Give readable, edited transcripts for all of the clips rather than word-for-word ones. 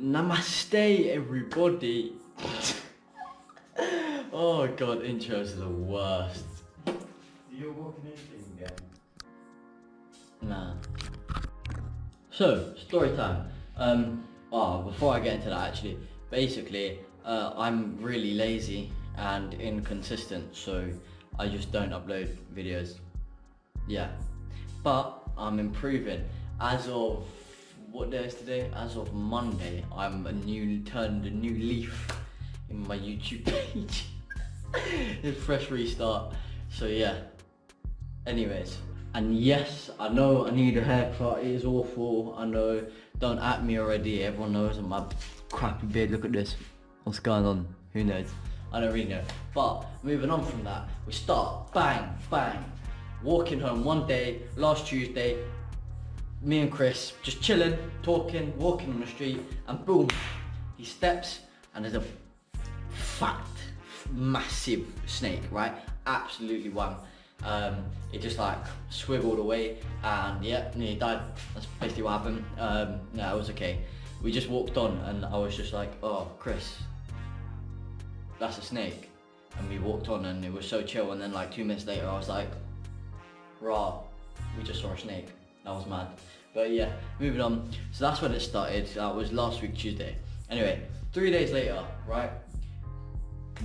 Namaste, everybody. Oh god, intros are the worst. You're walking anything again? Nah. So, story time. Before I get into that, actually, basically, I'm really lazy and inconsistent, so I just don't upload videos. Yeah, but I'm improving. As of what day is today? As of Monday, turned a new leaf in my YouTube page. It's a fresh restart. So yeah. Anyways, and yes, I know I need a haircut. It is awful. I know. Don't at me already. Everyone knows my crappy beard. Look at this. What's going on? Who knows? I don't really know. But moving on from that, we start bang bang. Walking home one day, last Tuesday, me and Chris just chilling, talking, walking on the street, and boom, he steps and there's a fat, massive snake, right? Absolutely one. It just like swiggled away and yeah, nearly died. That's basically what happened. No, it was okay. We just walked on and I was just like, oh, Chris, that's a snake. And we walked on and it was so chill, and then like 2 minutes later I was like, rah, we just saw a snake. That was mad. But yeah, moving on. So that's when it started. That was last week Tuesday. Anyway, 3 days later, right?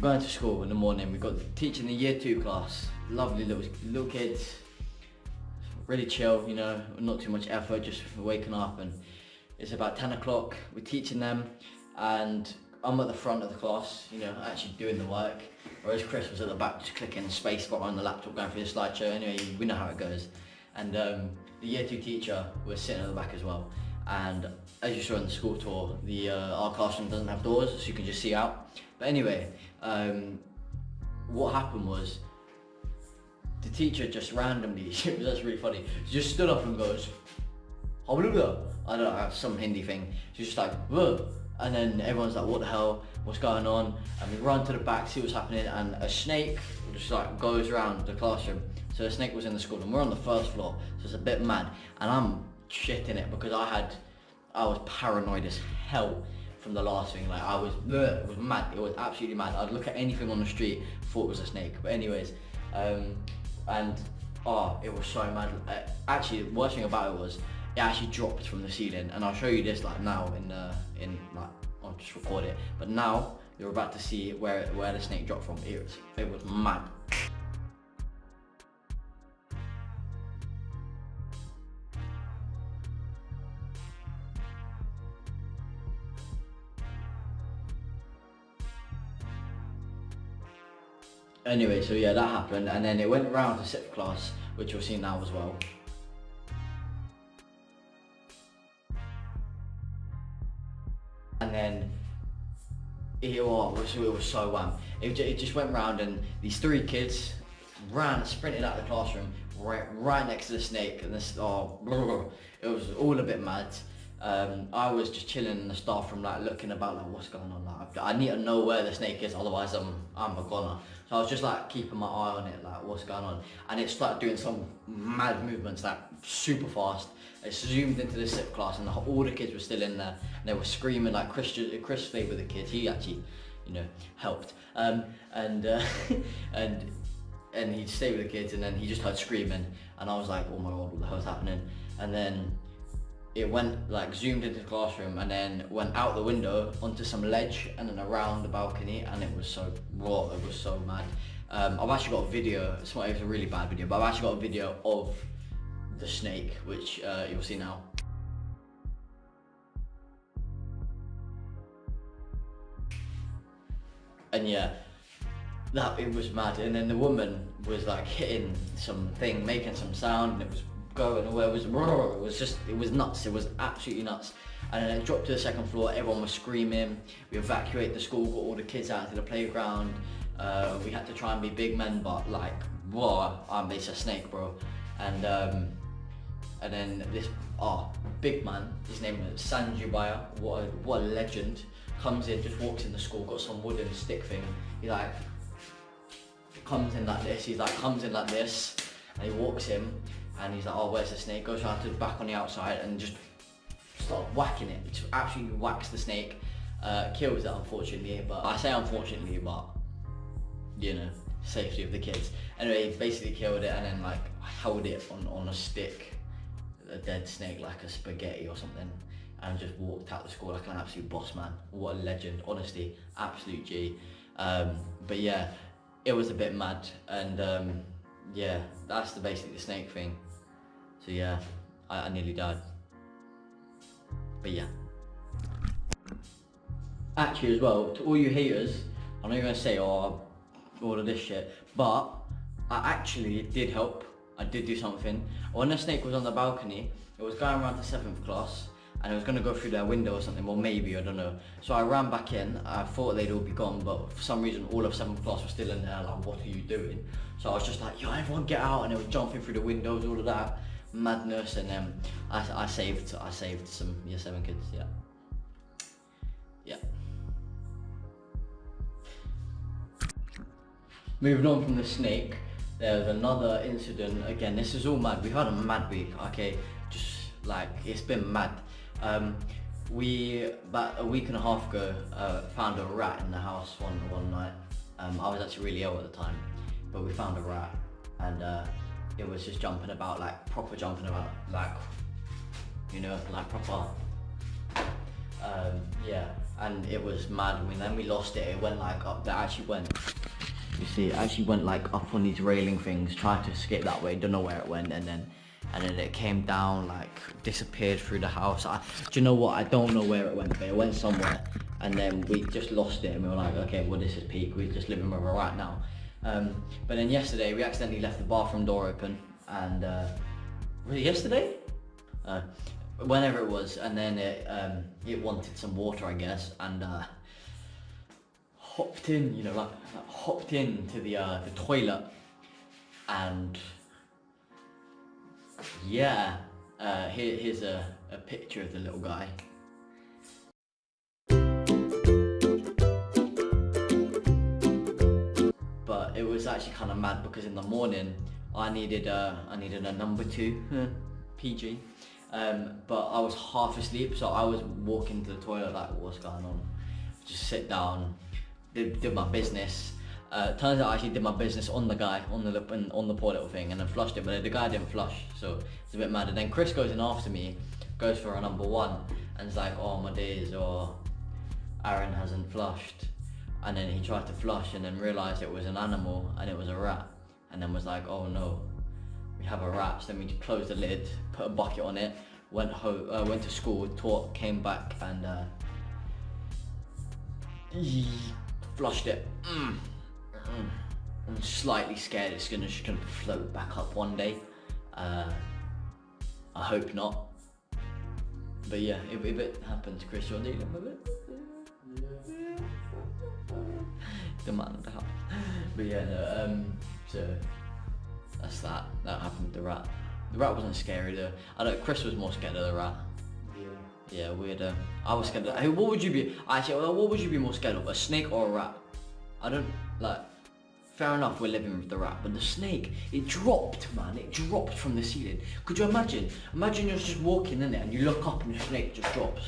Going to school in the morning. We got teaching the year 2 class. Lovely little kids. Really chill, you know, not too much effort, just waking up, and it's about 10 o'clock. We're teaching them and I'm at the front of the class, you know, actually doing the work. Whereas Chris was at the back just clicking spacebar on the laptop, going through the slideshow. Anyway, we know how it goes. And the year 2 teacher was sitting at the back as well. And as you saw in the school tour, our classroom doesn't have doors, so you can just see out. But anyway, what happened was, the teacher just randomly, that's really funny, she just stood up and goes, I don't know, some Hindi thing. She's just like, whoa. And then everyone's like, what the hell, what's going on? And we run to the back, see what's happening, and a snake just like goes around the classroom. So the snake was in the school and we're on the first floor, so it's a bit mad. And I'm shitting it because I was paranoid as hell from the last thing. Like it was mad, it was absolutely mad. I'd look at anything on the street, thought it was a snake. But anyways, it was so mad. Actually, the worst thing about it was, it actually dropped from the ceiling, and I'll show you this like now I'll just record it. But now you're about to see where the snake dropped from. It was mad. Anyway, so yeah, that happened, and then it went round to 6th class, which you'll see now as well. And then it was so wham. It just went round, and these 3 kids sprinted out of the classroom right next to the snake, and it was all a bit mad. I was just chilling in the staff room, like looking about, like what's going on. Like I need to know where the snake is, otherwise I'm a goner. So I was just like keeping my eye on it, like what's going on. And it started doing some mad movements, like super fast. It zoomed into the 6th class, and all the kids were still in there, and they were screaming. Like Chris stayed with the kids. He actually, you know, helped. And he stayed with the kids, and then he just heard screaming, and I was like, oh my god, what the hell's happening? And then it went like zoomed into the classroom, and then went out the window onto some ledge, and then around the balcony, and it was so raw. It was so mad. I've actually got a video. It was a really bad video, but I've actually got a video of the snake, which you'll see now. And yeah, it was mad. And then the woman was like hitting something, making some sound, and it was going away. It was nuts. It was absolutely nuts. And then it dropped to the 2nd floor. Everyone was screaming. We evacuated the school, got all the kids out to the playground. We had to try and be big men, but like, whoa, it's a snake, bro. And then this big man, his name was Sanjubaya, what a legend, comes in, just walks in the school, got some wooden stick thing. He like comes in like this, and he walks in, and he's like, oh, where's the snake? Goes around to the back on the outside and just start whacking it, just absolutely whacks the snake, kills it unfortunately, but I say unfortunately, but you know, safety of the kids. Anyway, he basically killed it and then like held it on a stick, a dead snake, like a spaghetti or something, and just walked out the school like an absolute boss man. What a legend, honestly, absolute G. But yeah, it was a bit mad, and yeah, that's basically the snake thing. So yeah, I nearly died. But yeah. Actually as well, to all you haters, I know you're gonna say, oh, all of this shit, but it did help. I did do something. When the snake was on the balcony, it was going around to 7th class, and it was gonna go through their window or something, or maybe, I don't know. So I ran back in, I thought they'd all be gone, but for some reason all of 7th class was still in there, like, what are you doing? So I was just like, yo, everyone get out, and they were jumping through the windows, all of that madness, and then I saved some year 7 kids, yeah. Yeah. Moving on from the snake, there was another incident. Again, this is all mad. We've had a mad week, okay? Just like, it's been mad. We, about a week and a half ago, found a rat in the house one night. I was actually really ill at the time, but we found a rat, and it was just jumping about, like proper jumping about, like, you know, like proper. Yeah, and it was mad. I mean, then we lost it. It went like up. That actually went. You see, it actually went like up on these railing things. Tried to escape that way. Don't know where it went, and then it came down, like disappeared through the house. Do you know what? I don't know where it went, but it went somewhere, and then we just lost it, and we were like, okay, well, this is peak. We're just living with a rat now. But then yesterday we accidentally left the bathroom door open, and was it yesterday? Whenever it was, and then it wanted some water, I guess, and hopped in, you know, like hopped into the toilet, and yeah, here's a picture of the little guy. But it was actually kind of mad because in the morning I needed a number 2 PG, but I was half asleep, so I was walking to the toilet like, what's going on? Just sit down, did my business. Turns out I actually did my business on the guy, on the poor little thing, and then flushed it, but the guy didn't flush, so it's a bit mad. And then Chris goes in after me, goes for a number 1, and it's like, oh my days, or Aaron hasn't flushed. And then he tried to flush and then realised it was an animal, and it was a rat, and then was like, oh no, we have a rat. So then we closed the lid, put a bucket on it, went home, went to school, taught, came back, and flushed it. I'm slightly scared it's just gonna float back up one day. I hope not. But yeah, if it happens, Chris, you're dealing with it. Yeah. The man of the house. But yeah, no, so that's that. That happened with the rat. The rat wasn't scary though. I know Chris was more scared of the rat. Yeah, weird. I was scared of. Hey, what would you be? Actually, what would you be more scared of? A snake or a rat? I don't like. Fair enough, we're living with the rat, but the snake, it dropped, man. It dropped from the ceiling. Could you imagine? Imagine you're just walking in there and you look up and the snake just drops.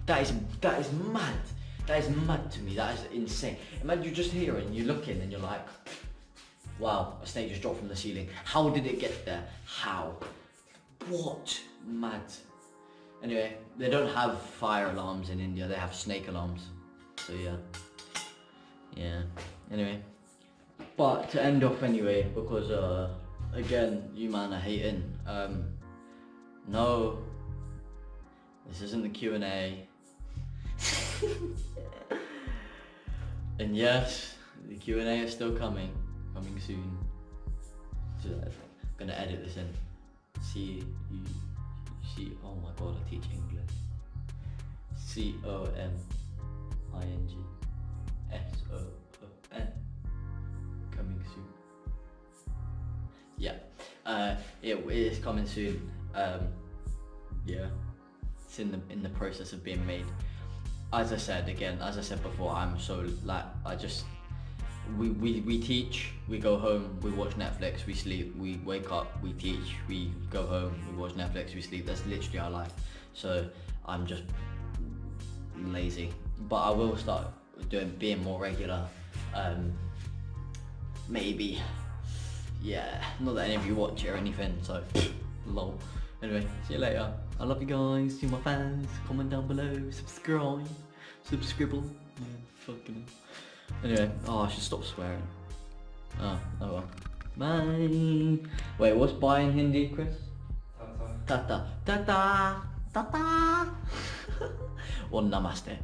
That is mad. That is mad to me. That is insane. Imagine you're just here and you look in and you're like, wow, a snake just dropped from the ceiling. How did it get there? How? What? Mad. Anyway, they don't have fire alarms in India. They have snake alarms. So yeah. Yeah. Anyway. But to end off anyway, because again, you man are hating. No, this isn't the Q&A. And yes, the Q&A is still coming soon. So I'm gonna edit this in. Oh my god, I teach English. COMINGSON. Coming soon. Yeah, it is coming soon. Yeah, it's in the process of being made. As I said before, I'm so like, we teach, we go home, we watch Netflix, we sleep, we wake up, we teach, we go home, we watch Netflix, we sleep. That's literally our life. So I'm just lazy. But I will start being more regular. Maybe, yeah, not that any of you watch it or anything, so lol. Anyway, see you later. I love you guys, see my fans, comment down below, subscribe, subscribble, yeah, fucking hell. Anyway, oh, I should stop swearing. Oh well. Bye. Wait, what's bye in Hindi, Chris? Tata. Tata. Tata. Tata. Or namaste.